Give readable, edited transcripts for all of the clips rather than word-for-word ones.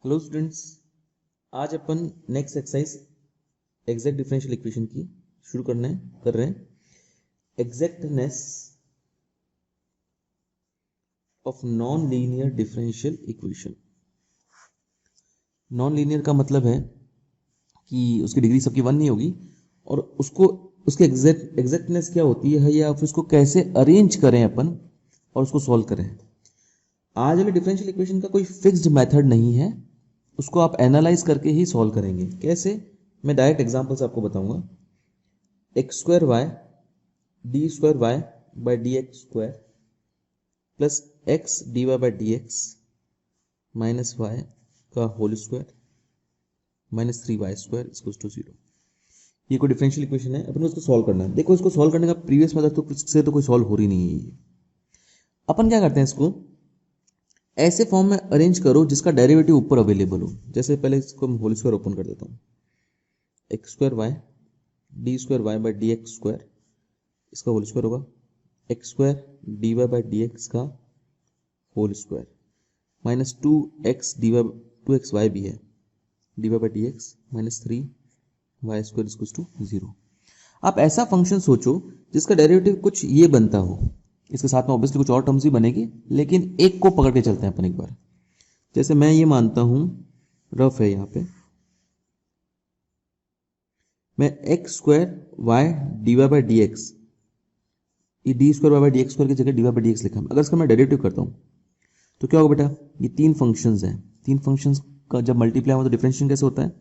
Hello students, आज अपन next exercise exact differential equation की शुरू कर रहे हैं। Exactness of non linear differential equation. Non linear का मतलब है कि उसकी डिग्री सबकी वन नहीं होगी और उसको उसकी एग्जैक्टनेस क्या होती है या फिर उसको कैसे अरेंज करें अपन और उसको सॉल्व करें। आज वाले डिफरेंशियल इक्वेशन का कोई फिक्स्ड मेथड नहीं है, उसको आप एनालाइज करके ही सॉल्व करेंगे। कैसे? मैं डायरेक्ट एग्जांपल से आपको बताऊंगा। X square y d square y by d x square plus x d y by d x minus y का whole square minus 3y square equals to 0। ये कोई डिफरेंशियल इक्वेशन है, अपन को इसको सॉल्व करना है। देखो, इसको सॉल्व करने का प्रीवियस मेथड तो से तो कोई सॉल्व हो रही नहीं है ये। अपन क्या करते हैं, इसको ऐसे फॉर्म में अरेंज करो जिसका डेरिवेटिव ऊपर अवेलेबल हो। जैसे पहले इसको मैं होल स्क्वायर ओपन कर देता हूँ। X square y d square y by d x square, इसका होल स्क्वायर होगा x square d y by d x का whole square minus 2x d y 2xy भी है d y by d x minus 3y square equals to 0। आप ऐसा function सोचो जिसका derivative कुछ ये बनता हो। इसके साथ में ऑब्वियसली कुछ और टर्म्स भी बनेगी, लेकिन एक को पकड़ के चलते हैं अपन एक बार। जैसे मैं ये मानता हूं, रफ है, यहां पे मैं x square y d y by d x, ये d square y by d x square की जगह d y by d x लिखा है। अगर इसका मैं डेरिवेटिव करता हूं तो क्या होगा बेटा, ये तीन फंक्शंस हैं। तीन फंक्शंस का जब मल्टीप्लाई हो तो डिफरेंशिएशन कैसे होता है?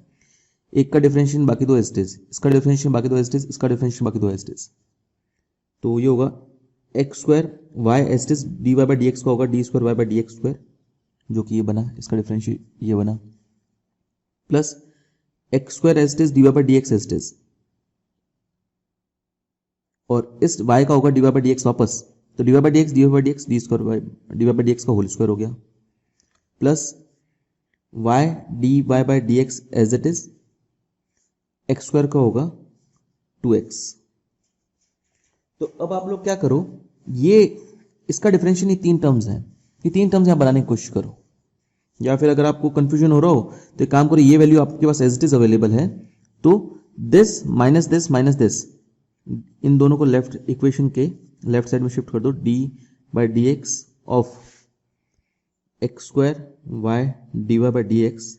एक का डिफरेंशिएशन बाकी दो एस्टेज, इसका डिफरेंशिएशन बाकी दो एस्टेज, इसका डिफरेंशिएशन बाकी दो एस्टेज। तो ये होगा x square y as it is d y by d x का होगा d square y by d x square, जो कि ये बना, इसका डिफरेंशिएशन ये बना, plus x square as it is d y by d x as it is, और इस y का होगा d y by d x वापस, तो d y by d x d y by d x d square y d y by d x का whole square हो गया, plus y d y by d x as it is, x square का होगा 2x। तो अब आप लोग क्या करो, ये इसका डिफरेंशियल ये तीन टर्म्स हैं, ये तीन टर्म्स यहां बनाने की कोशिश करो। या फिर अगर आपको कंफ्यूजन हो रहा हो तो एक काम करो, ये वैल्यू आपके पास एज इट इज अवेलेबल है, तो दिस माइनस दिस, इन दोनों को लेफ्ट इक्वेशन के लेफ्ट साइड में शिफ्ट कर दो। D by d x of x square y d y by d x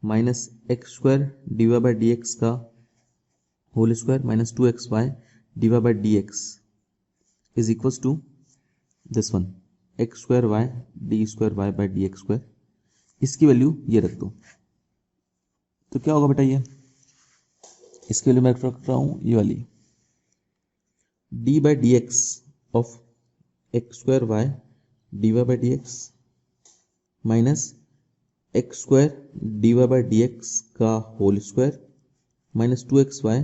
minus x square d y by d x का whole square minus 2xy d y by d x is equals to this one x square y d square y by d x square. इसकी value ये रख दो, तो क्या होगा बेटा, ये इसकी वैल्यू मैं रख रहा हूं ये वाली, d by d x of x square y d y by d x minus x square d y by d x का whole square minus 2xy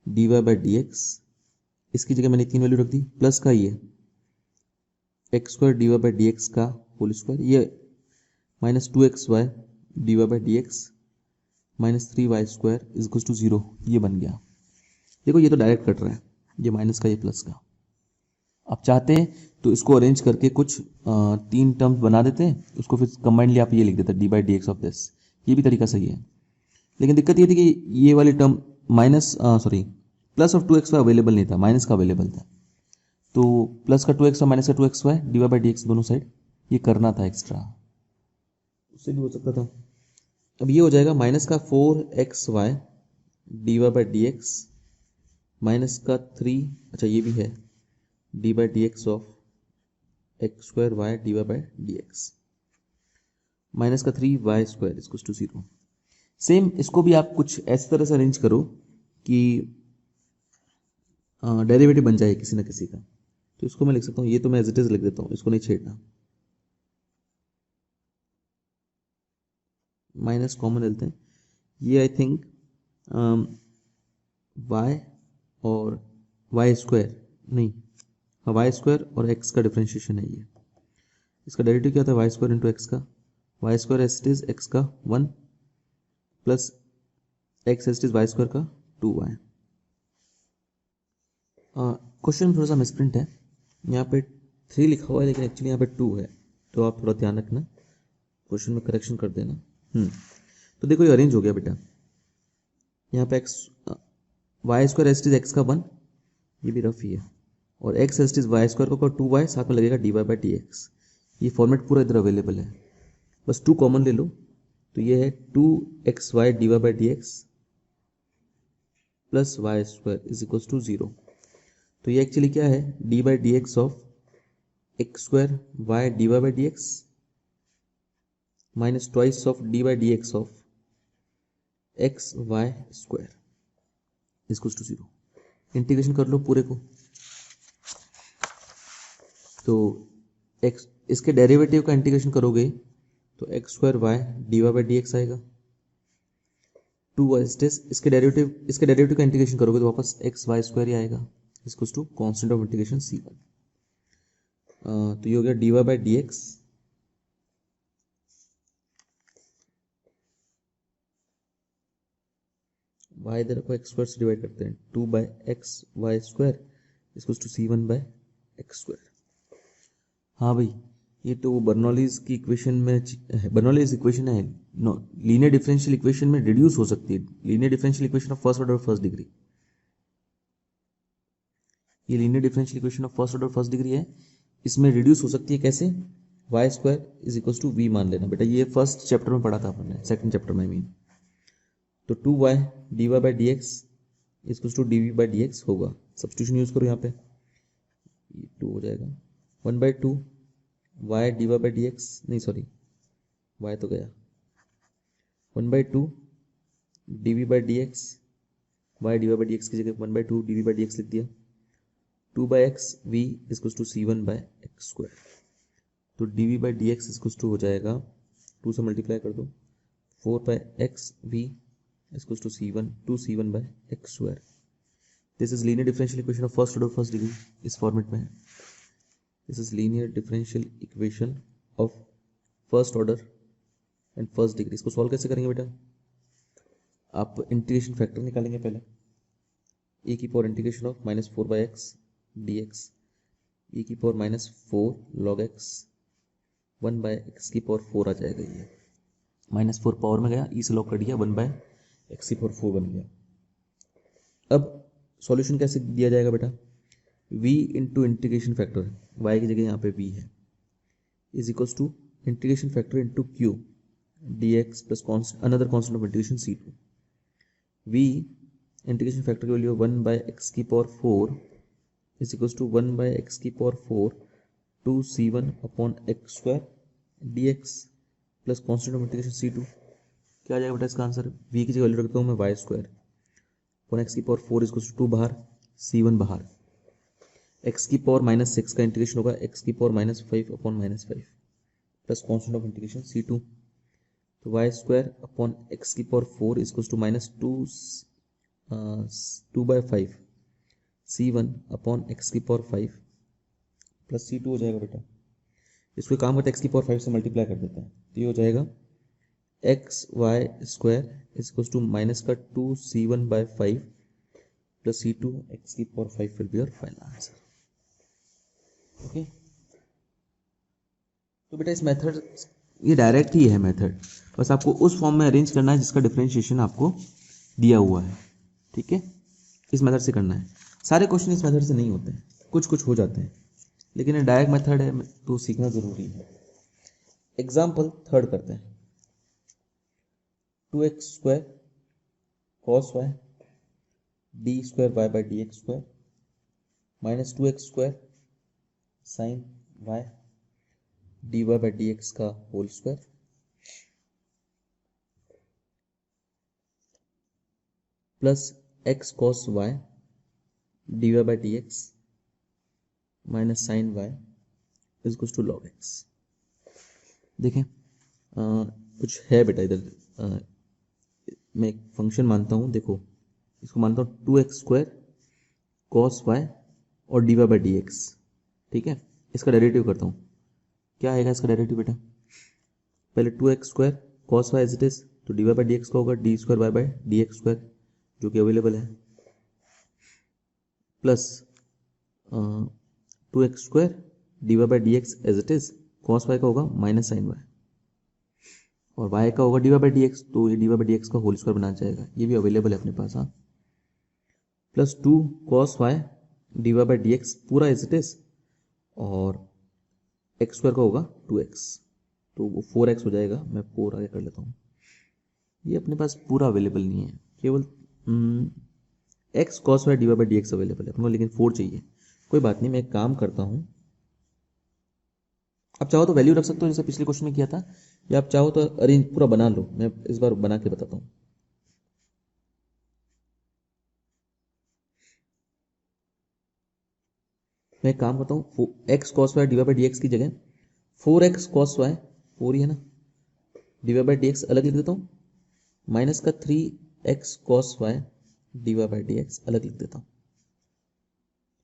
d y by d x. इसकी जगह मैंने तीन वैल्यू रख दी, plus का ये x square d y by d x का whole square, ये minus 2xy d y by d x minus 3y square is equal to 0। ये बन गया। देखो, ये तो डायरेक्ट कट रहा है, ये माइनस का ये प्लस का। आप चाहते हैं तो इसको अरेंज करके कुछ तीन टर्म्स बना देते हैं, उसको फिर कंबाइनली आप ये लिख देते हैं D by d x of this. ये भी तरीका सही है, लेकिन दिक्कत ये थी कि ये वाली term minus plus of 2xy available नहीं था, माइनस का अवेलेबल था। तो प्लस का 2xy माइनस का 2xy d y by d x दोनों साइड ये करना था एक्स्ट्रा, उससे भी हो सकता था। अब ये हो जाएगा माइनस का 4xy d y by d x minus का 3, अच्छा ये भी है, d by d x of x square y d y by d x minus का 3y square equals to 0। Same इसको भी आप कुछ ऐसी तरह से अरेंज करो कि डेरिवेटिव बन जाए किसी ना किसी का। तो इसको मैं लिख सकता हूँ, ये तो मैं एज इट इज लिख देता हूँ, इसको नहीं छेड़ना, माइनस कॉमन लेते हैं। ये आई थिंक y और y स्क्वायर नहीं, हाँ y स्क्वायर और x का डिफरेंशिएशन है ये। इसका डेरिवेटिव क्या था, y स्क्वायर इंटू एक्स का, y square as is x का 1 plus x as is y square का 2y। क्वेश्चन थोड़ा सा मिसप्रिंट है, यहाँ पे 3 लिखा हुआ है लेकिन एक्चुअली यहाँ पे 2 है, तो आप थोड़ा ध्यान रखना। क्वेश्चन में करेक्शन कर देना। तो देखो ये अरेंज हो गया बेटा, यहाँ पे x y square as it x का 1, ये भी रफ ही है, और x S it y square का 2y, साथ में लगेगा d y by d x. ये फॉर्मेट पूरा इधर अवेलेबल है, बस 2 कॉमन ले लो, तो ये है 2xy d y by d x plus y square is equal to 0। तो ये एक्चुअली क्या है, d by d x of x square y d y by d x minus twice of d by d x of x y square equal to 0। Integration कर लो पूरे को, तो x इसके डेरिवेटिव का इंटीग्रेशन करोगे तो x square y d y by d x आएगा, 2y इसके डेरिवेटिव का इंटीग्रेशन करोगे तो वापस एक्स वाई स्क्वायर ही आएगा, equal to constant of integration c1। तो ये हो गया d y by d x y इधर को एक्स स्क्वायर से डिवाइड करते हैं, 2 by x y square equal to c1 by x square. हाँ भाई, ये तो बर्नौलीज की इक्वेशन में, बर्नौलीज इक्वेशन है, नो लीनियर डिफरेंशियल इक्वेशन में रिड्यूस हो सकती है, linear differential equation of first order first degree. ये linear differential equation of first order first degree है, इसमें रिड्यूस हो सकती है कैसे, y square is equal to v मान लेना बेटा, ये फर्स्ट चैप्टर में पढ़ा था अपन ने, सेकंड चैप्टर में मीन। तो 2y d y by d x equal to d v by d x होगा, सब्स्टिट्यूशन यूज करो यहाँ पे, ये 2 हो जाएगा, 1/2 y d y by d x, नहीं सॉरी y तो गया, 1/2 d v by d x, y d y by d x की जगह 1/2 d v by d x लिख दिया, 2 by x v equal to c1 by x square. तो d v by d x equal to हो जाएगा, 2 से multiply कर दो, 4 by x v equal to c1 by x square. This is linear differential equation of first order first degree, इस format में है। This is linear differential equation of first order and first degree. इसको solve कैसे करेंगे बेटा, आप integration factor निकालेंगे पहले, e की power integration of -4 by x d x, e की power -4 log x 1 by x की पावर 4 आ जाएगा, ये -4 पावर में गया, e से लॉग कर दिया, 1 बाय एक्स की पावर 4 बन गया। अब सॉल्यूशन कैसे दिया जाएगा बेटा, v into integration factor, y की जगह यहाँ पे v है, is equals to integration factor into q d x plus another constant of integration c2। v integration factor की वैल्यू 1 बाय एक्स की power 4 is equals to 1 by x की power 4 to c1 upon x square d x plus constant of integration c2। क्या आ जाएगा बेटा इसका answer, v की जगह value रखता हूँ मैं वाई स्क्वायर अपॉन एक्स की पावर 4 इज इक्वल्स टू 2 बाहर, c1 बाहर, x की पावर -6 का इंटीग्रेशन होगा x की power -5 upon -5 plus constant of integration c2। तो वाई स्क्वायर अपॉन एक्स की power 4 is to -2/5 c1 upon x की पावर 5 प्लस c2 हो जाएगा बेटा। इसको काम करते x की पावर 5 से मल्टीप्लाई कर देते हैं, तो ये हो जाएगा x y square is to minus का 2c1/5 प्लस c2 एक्स की power 5 will be your final answer. Okay, तो बेटा इस मेथड, ये डायरेक्ट ही है मेथड, बस आपको उस फॉर्म में अरेंज करना है जिसका डिफरेंशिएशन आपको दिया हुआ है, ठीक है, इस मेथड से करना है। सारे क्वेश्चन इस मेथड से नहीं होते हैं, कुछ कुछ हो जाते हैं, लेकिन ये डायरेक्ट मेथड है तो सीखना जरूरी है। एग्जाम्पल थर्ड करते हैं, 2x square cos y d square y by d x square minus 2x square sine y d y by d x का whole square plus x cos y d y by d x minus sine y is equal to log x. देखें कुछ है बेटा इधर, मैं एक function मानता हूँ, देखो इसको मानता हूँ 2x स्क्वायर कॉस वाई और d y by d x, ठीक है, इसका डेरिवेटिव करता हूँ, क्या आएगा इसका डेरिवेटिव बेटा, पहले 2x square cos y as it is, तो d y by d x का होगा d square y by d x square जो कि अवेलेबल है, plus 2x square d y by d x as it is, cos y का होगा minus sine y, और y का होगा d y by d x, तो ये d y by d x का होल स्क्वायर बना जाएगा, ये भी अवेलेबल है अपने पास। हाँ, plus 2 cos y d y by d x पूरा एज इट इज, और एक्स स्क्वायर का होगा 2x, तो वो 4x हो जाएगा। मैं 4 आगे कर लेता हूँ। ये अपने पास पूरा अवेलेबल नहीं है, केवल x cos y d y by d x available है अपने को, लेकिन 4 चाहिए। कोई बात नहीं, मैं एक काम करता हूँ, आप चाहो तो वैल्यू रख सकते हो जैसे पिछले क्वेश्चन में किया था, या आप चाहो तो अरेंज पूरा बना लो। मैं इस बार बना के बताता हूँ। मैं एक काम करता हूँ, x cos y d y by d x की जगह 4x कॉस वाई, 4 ही है ना, d y by d x अलग लिख देता हूँ, माइनस का 3x cos y d y by d x अलग लिख देता हूँ,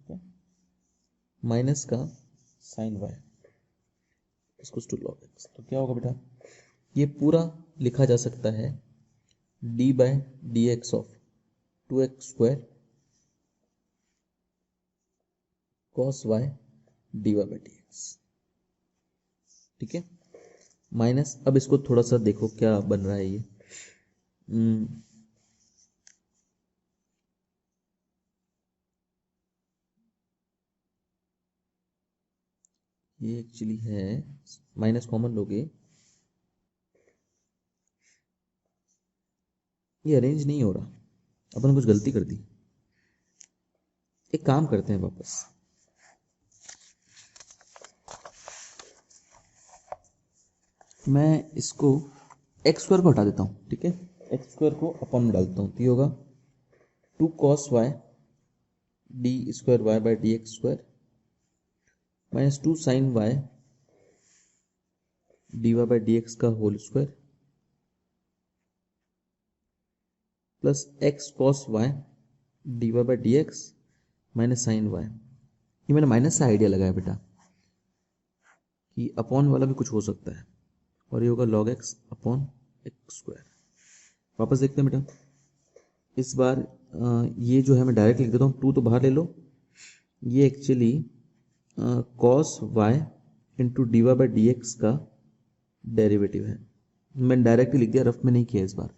ठीक है, माइनस का साइन वाई इसको टू लॉग एक्स। तो क्या होगा बेटा, ये पूरा लिखा जा सकता है d by d x of 2x square cos y d y by d x, ठीक है, माइनस, अब इसको थोड़ा सा देखो क्या बन रहा है ये एक्चुअली है, माइनस कॉमन लोगे, ये अरेंज नहीं हो रहा, अपन कुछ गलती कर दी। एक काम करते हैं वापस, मैं इसको एक्स स्क्वायर को हटा देता हूँ, ठीक है, एक्स स्क्वायर को अपॉन में डालता हूँ, तो ये होगा 2 cos y d square y by d x square minus 2 sine y d y by d x का whole square plus x cos y d y by d x minus sine y. ये मैंने minus से idea लगाया बेटा कि upon वाला भी कुछ हो सकता है, और ये होगा log x upon x square. वापस देखते हैं बेटा, इस बार ये जो है मैं डायरेक्ट लिख देता हूँ, 2 तो बाहर ले लो, ये actually cos y into d y by d x का डेरिवेटिव है। मैंने डायरेक्ट लिख दिया, रफ में नहीं किया इस बार।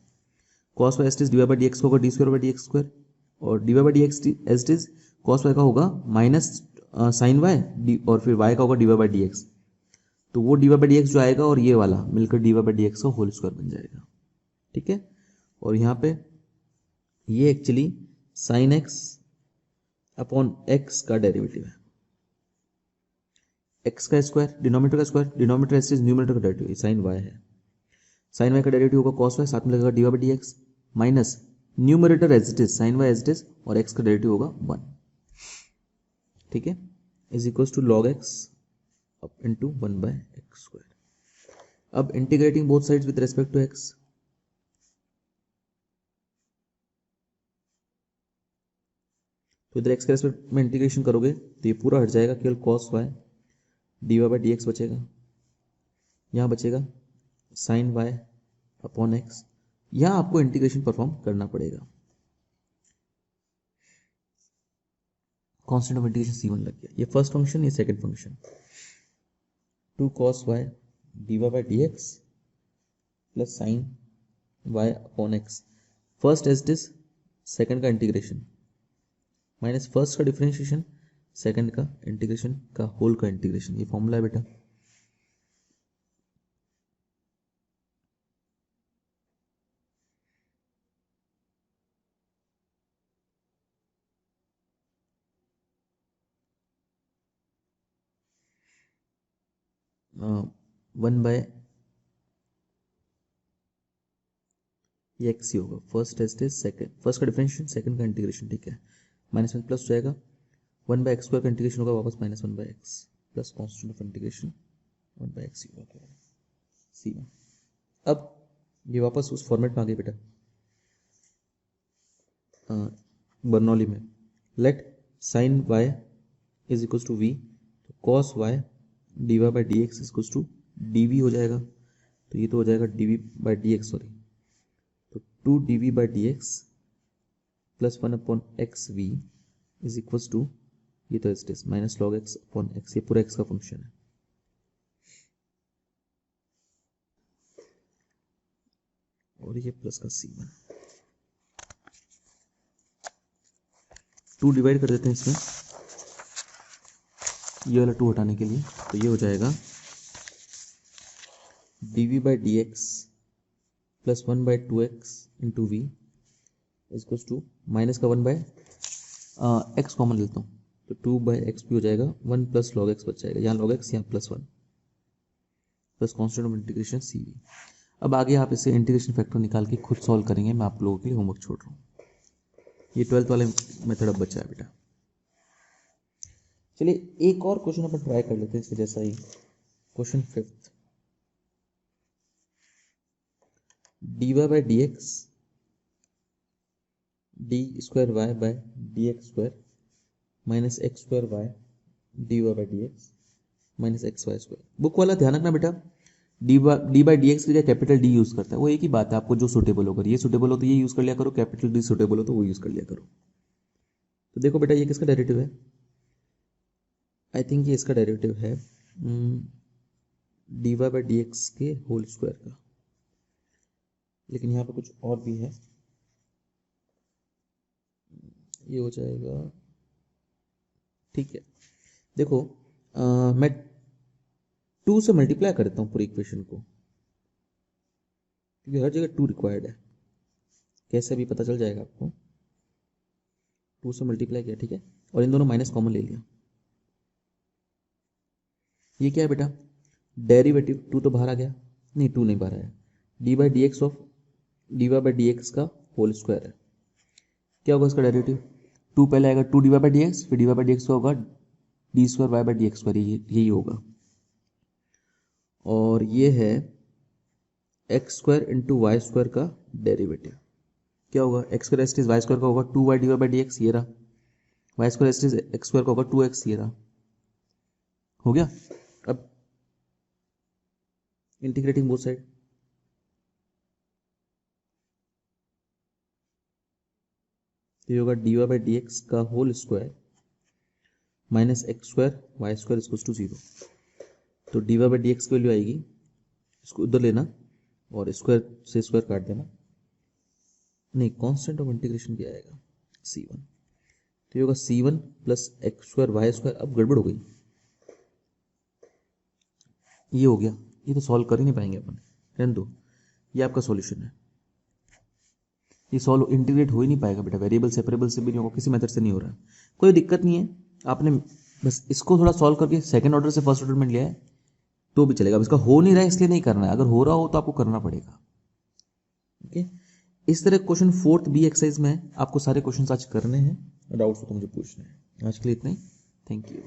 Cos y S T d y by d x का होगा d square by d x square, और d y by d x S T cos y का होगा माइनस साइन वाई डी, और फिर वाई का होगा d y by d x, तो वो d y by d x जो आएगा और ये वाला मिलकर d y by d x का होल स्क्वायर बन जाएगा, ठीक है। और यहाँ पे ये actually sine x upon x का डेरिवेटिव है, एक्स का स्क्वायर डिनोमिनेटर का square, denominator as is numerator का डेरिवेटिव साइन वाई है, साइन वाई का डेरिवेटिव होगा कॉस वाई, साथ में लगेगा d y by d x minus numerator as it is sine y as it is, और एक्स का डेरिवेटिव होगा 1, ठीक है, is equals to log x up into 1 by x square. अब integrating both sides with respect to x, तो इधर x के रेस्पेक्ट में इंटीग्रेशन करोगे तो ये पूरा हट जाएगा, केवल cos y d y by d x बचेगा, यहाँ बचेगा साइन वाई अपॉन एक्स, यहाँ आपको इंटीग्रेशन परफॉर्म करना पड़ेगा। कांस्टेंट ऑफ इंटीग्रेशन c1 लग गया, ये फर्स्ट फंक्शन, ये second function, 2 cos y dy by d x plus sine y upon x, first as it is, second का इंटीग्रेशन माइनस फर्स्ट का डिफरेंशिएशन, सेकंड का integration का होल का integration, ये फॉर्मूला है बेटा। वन बाय ये एक्स ही होगा, first as it is, second first का डिफरेंशिएशन, सेकंड का इंटीग्रेशन, ठीक है, माइनस में प्लस हो जाएगा, 1 बाय एक्स स्क्वायर का इंटीग्रेशन होगा वापस minus 1 by x plus constant of integration 1 by x होगा सी में। अब ये वापस उस फॉर्मेट में आ गई बेटा, बर्नौली में, let sine y is equals to v, तो cos y d y by d x is equals to d v हो जाएगा, तो ये तो हो जाएगा d v by d x, sorry, तो 2 d v by d x plus 1 upon x v is equals to, ये तो इस minus log x upon x, ये पूरा एक्स का फंक्शन है। और ये प्लस का C1। 2 डिवाइड कर देते हैं इसमें, ये वाला 2 हटाने के लिए, तो ये हो जाएगा dv by d x plus 1/2x into v equals to minus का 1/, एक्स कॉमन लेता हूँ तो 2/x भी हो जाएगा, 1 प्लस लॉग एक्स बच जाएगा, यहाँ लॉग एक्स यहाँ +1 plus constant of integration CV। अब आगे आप इसे इंटीग्रेशन फैक्टर निकाल के खुद सॉल्व करेंगे, मैं आप लोगों के लिए होमवर्क छोड़ रहा हूँ। ये 12th वाले मेथड अब बचा है बेटा। चलिए एक और क्वेश्चन अपन ट्राई कर लेते हैं इसके जैसा ही, question 5th। dy by d x d² y by dx² minus x² y dy by d x minus xy²। Book वाला ध्यान रखना बेटा, डी बाई डी एक्स की जगह कैपिटल डी यूज करता है, वो एक ही बात है, आपको जो सुटेबल होगा, ये सुटेबल हो तो ये यूज कर लिया करो, कैपिटल डी सुटेबल हो तो वो यूज कर लिया करो। तो देखो बेटा ये किसका डेरिवेटिव है, आई थिंक ये इसका डेरिवेटिव है d y by d x के होल स्क्वायर का, लेकिन यहाँ पे कुछ और भी है, ये हो जाएगा, ठीक है। देखो मैं 2 से मल्टीप्लाई करता हूँ पूरी इक्वेशन को, क्योंकि हर जगह 2 रिक्वायर्ड है, कैसे भी पता चल जाएगा आपको। 2 से मल्टीप्लाई किया, ठीक है, और इन दोनों माइनस कॉमन ले लिया। ये क्या है बेटा, डेरिवेटिव 2 तो बाहर आ गया, नहीं 2 नहीं बाहर आया, d by d x of d y by d x का होल स्क्वायर है। क्या होगा इसका डेरिवेटिव, 2 पहले आएगा 2 d y by d x, फिर d y by d x का होगा d² y by d x square, यही होगा। और ये है x² इंटू वाई स्क्वायर का डेरिवेटिव, क्या होगा, x² एस वाई स्क्वायर का होगा 2y d y by d x, ये रहा, y square as x square का होगा 2x, ये रहा, हो गया। अब इंटीग्रेटिंग बोथ साइड, ये होगा d y by d x का whole square minus x² y square equals to 0। तो d y by d x की वैल्यू आएगी, इसको उधर लेना और स्क्वायर से स्क्वायर काट देना, नहीं कांस्टेंट ऑफ इंटीग्रेशन क्या आएगा C1, तो ये होगा C1 plus x² y square. अब गड़बड़ हो गई, ये हो गया, ये तो सॉल्व कर ही नहीं पाएंगे अपन, रहने दो, ये आपका सॉल्यूशन है, ये सॉल्व इंटीग्रेट हो ही नहीं पाएगा बेटा, वेरिएबल सेपरेबल से भी नहीं होगा, किसी मेथड से नहीं हो रहा है, कोई दिक्कत नहीं है, आपने बस इसको थोड़ा सॉल्व करके सेकंड ऑर्डर से फर्स्ट ऑर्डर में लिया है तो भी चलेगा। अब इसका हो नहीं रहा है इसलिए नहीं करना है, अगर हो रहा हो तो आपको करना पड़ेगा। ओके, इस तरह क्वेश्चन 4th बी एक्सरसाइज में आपको सारे क्वेश्चन आज करने हैं, डाउट्स हो तो मुझे पूछना है। आज के लिए इतना ही, थैंक यू।